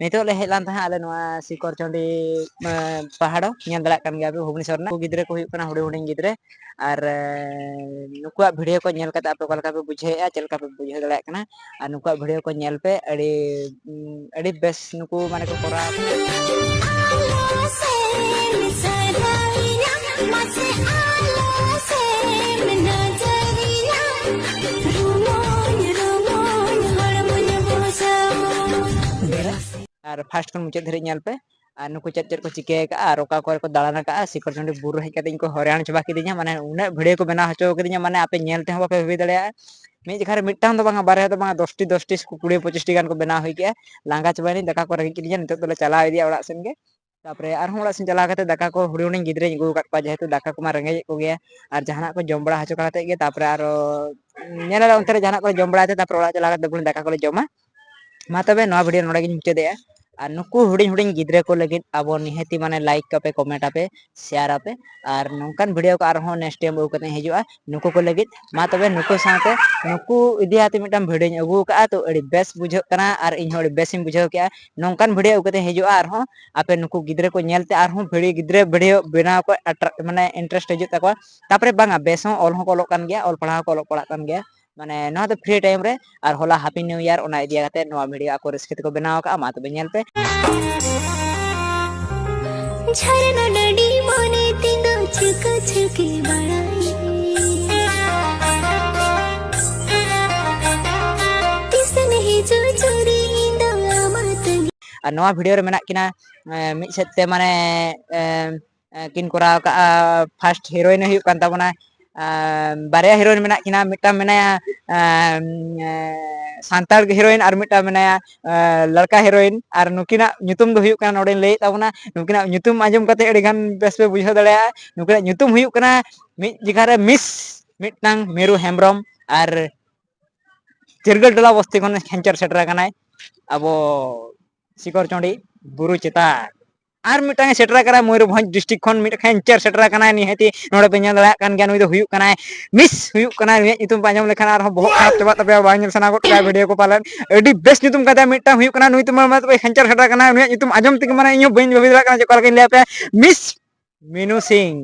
नितो ले हेलान था आले नोआ सिकर चंडी पहाड़ो ñel dalak kan gabe Bhubaneswar ना गिद्रे को हुयुक कना हुडी हुडी गिद्रे आर नुकुआ वीडियो को ñel kata ape kolka pe बुझेया चलका पे बुझे dalak kana आर नुकुआ वीडियो को ñel पे अड़ी बेस नुकु माने को कोरा और फास्ट खन मुचे धरे ñel पे और नुकु चेट चेट को चिके का और ओका को दालाना का सिकर चंडी बुरु हेज कते इनको हरियाण चबा किदिया माने उने वीडियो को बना हचो किदिया माने आपे ñel ते बापे हुई दड़या मी जखारे मिटांग दो बांगा बारे तो बांगा 10टी 20 25 गान को बना हुई के लांगा चबानी दका को रही किदिया नितो तले चला इदिया ओड़ा सेन के तापरे आर होड़ा सेन चला कते दका को हुडी हुडी गिद्रे गु काट पा जेहेतु दका को मा रेंगे को गया और जहाना को जमबड़ा हचो काते के तापरे आरो ñela ontere जहाना को जमबड़ा ते तापरे ओड़ा चला कते बुन दका को जमा मा तबे नवा वीडियो नोडे गिन मुचादेया और नुकु हुडी हुडी गिद्रे को लगित आबो निहति माने लाइक कापे कमेंट आपे शेयर आपे और नोंकान वीडियो को आरो नेक्स्ट टाइम अगु कते हिजुआ नुकु को लगित मा तबे नुकु साथे नुकु इदियाते मिटम वीडियो अगु का तो अडी बेस बुझो कना और इन होडी बेसिम बुझो के नोंकान वीडियो अगु कते हिजुआ आरो आपे नुकु गिद्रे को ñelते आरो वीडियो बना को माने इंटरेस्ट हिजु तको तापरे बांगा बेस हो ऑल हो को लोक कान गया ऑल पढ़ा को लोक पढ़ा कान गया माने नवा तो फ्री टाइम रे और होला हैप्पी न्यू ईयर ओना इदिया कते नवा वीडियो को रिस्क को बनाव का मा तबे ñel पे झरना डडी मोने तिंगा छुक छुके बड़ाई तिसने जो चोरी इंदा मत और नवा वीडियो रे मेना किना मिद सेते माने किन कोराव का फर्स्ट हीरोइन हुयुक कान ताबोना बारे हीरोइन मेना किना मिटा मेनाया सांतार हीरोइन और मिटा मेनाया लड़का हीरोइन और नुकिना nyutum दो हुयुक काना नोडे लई ताबोना नुकिना nyutum आंजम कते एडी गान बेस पे बुझाव दड़या नुकिना nyutum हुयुक काना मि जिगारे मिस मिटनांग मेरु हेम्ब्रम और चिरगल डला बस्ती खन खेंचर सेटरा कानाय अबो सिकर चंडी बुरु चेता और मिटांग सेटरा करा मयूरभंज डिस्ट्रिक्ट खन मिट खेंचर सेटरा कानाय निहति नोडे पे ñel दड़ा कान गया नुई दो हुयुक कानाय मिस हुयुक कानाय nyutum पांजम लेखान आर बहुत खराब चबा तबे बा ñel सना गोट का वीडियो को पालन एडी बेस्ट nyutum कदा मिटांग हुयुक काना नुई तुम मत खेंचर सेटरा कानाय नुई nyutum आजम तिक माने इñो बइन भाबी दड़ा काना जे कोला के ले पे मिस मीनू सिंह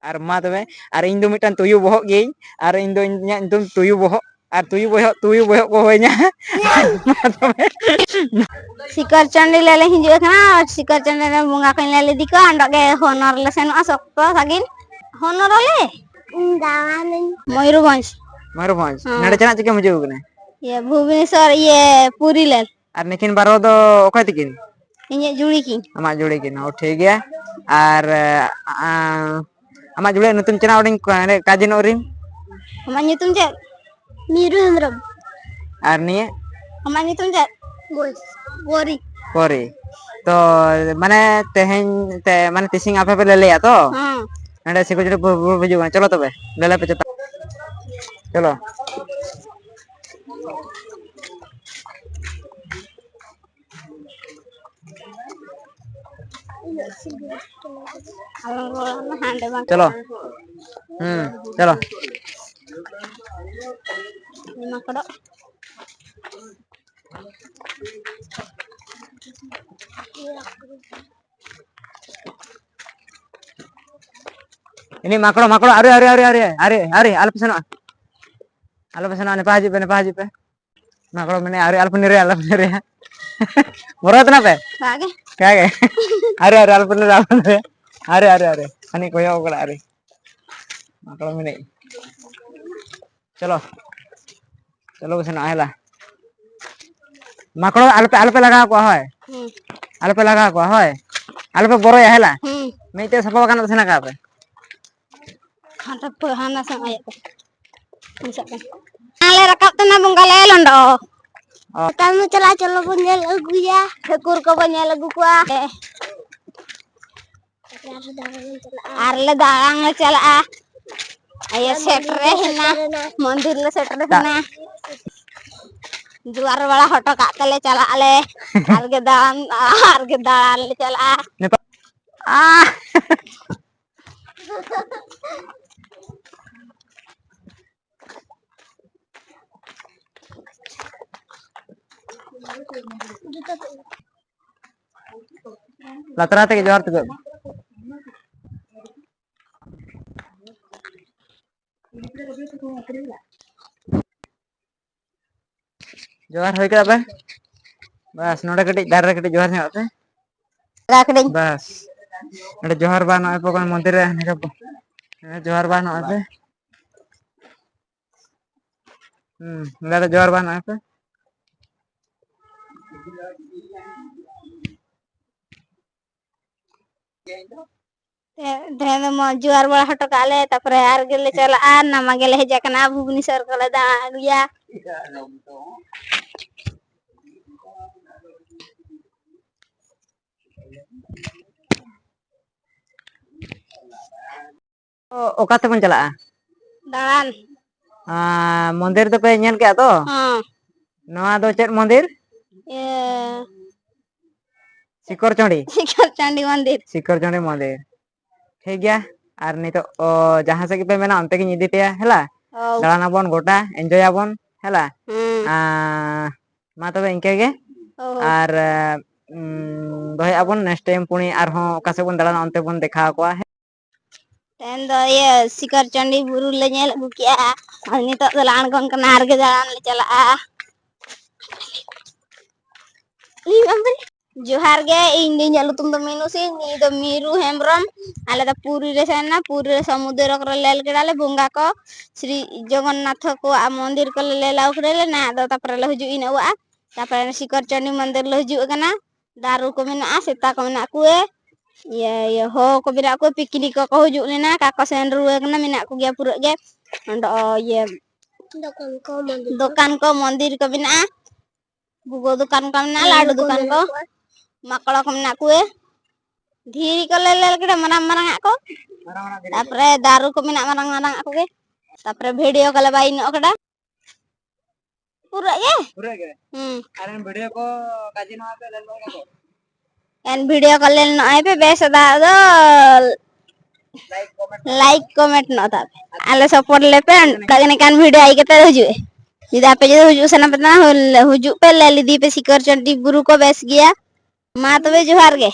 और मा तबे और इन दो मिटान तुयु बहक गे और इन दो nyutum तुयु बहक और तुयु बहक को होइना मा तबे सिकर चंडी ले हिजु खाना और सिकर चंडी ने बुंगा कइन ले दिका अंडगे होनर ले सेनो सकतो सागिन होनर ले गावन मयूरभंज नडे चना चिके मुजो गने ये भुवनेश्वर ये पूरी ले और निकिन बारो दो ओका तिकिन इने जुड़ी की अमा जुड़ी किन ओ ठीक गया और अमा जुड़े नतुन चना ओडिन काजिन ओरिन अमा nyutum जे मीरू हेम्ब्रम और निये अमा nyutum जे गोरी कोरी तो माने तेहेन ते माने तिसिंग आपे पे ले लिया तो नडे सिको जड़े बुजु चलो तबे ले पे चता चलो चलो चलो makdo ini makro are alpesana ne pahaji pe makro mene are alpenire morat na pe kage are alpenire are ani koyo okala are makro mene चलो चलो बसना आला माकड़ो आलपे लगा को है आलपे लगा को है आलपे बरो हेला मेते सफा कान बसना का पे खाता पे हाना सा आया पे मिसाkan ale rakap तना बंगाले लंडो kamu चलो punya lagu ya syukur ko punya lagu kuah arle dalang chala ayo setre hina मंदिर ले सेटर हना जुआर वाला हटो काते ले चला ले आरगे दाल ले चला लातरा तक जोहार तक जोहार होय का बस नोडे कटी दारे कटी जोहार ᱧᱚᱜ पे राखड़ी बस नोडे जोहार बा नय पे मंदिर रे जोहार बा नय पे नोडे जोहार बा नय पे जुआर बड़ा हटो काले तापरे आर गेले चला आ नामा गेले हेजा कना भुवनेश्वर कोले दाणा अगुया ओका ते बन चला दाळान मंदिर तो पे ñel के तो हां नवा दो चेत मंदिर ए शिखर चंडी मंदिर ठीक गया आर नितो जहां से पे मेना अंते की इदी पे हला दाळाना बोन गोटा एंजॉय आबोन हला मा तबे इनके गे आर दोहे आबोन नेक्स्ट टाइम पुनी आर हो ओका से बोन दाळाना अंते बोन देखा कोआ तेन दो ये शिखर चंडी बुरु ले ñel अगु किया और नितो तो लाणगोन कना आर गे दाळान ले चला जोहार गे इन दिन जलु तुम दो मीनू सिंह नी दो मीरू हेमब्रम आले दा पूरी रे सेना पूरी रे समुद्र कर लेल केडाले बोंगा को श्री जगन्नाथ को आ मंदिर को ले लाउ करेले ना दो तापर ले हुजु इन आ तापर शिखर चंडी मंदिर ले हुजु कना दारू को मेना सेता को मेना कुए ये हो को बिरा को पिकनिक को हुजु लेना काको सेन रुए कना मेना को गया पुरा गे अंडो ये दुकान को मंदिर को बिना बुगो दुकान को ना लाडू दुकान को माकड़ा को ना कुए धीरी को ले के मरंग मरंग को तापरे दारू को मिना मरंग मरंग को के तापरे वीडियो को लबाई न ओकड़ा पूरा ये अरे वीडियो को काजी न पे ले लो एन वीडियो को ले न पे बेस दा दो लाइक कमेंट न था आले सपोर्ट ले पे लगने कान वीडियो आई के ते हुजु जिदा पे जो हुजु सना पता हुजु पे ले ली दी पे शिखर चंडी गुरु को बेस गया मा तबे जोहार गे।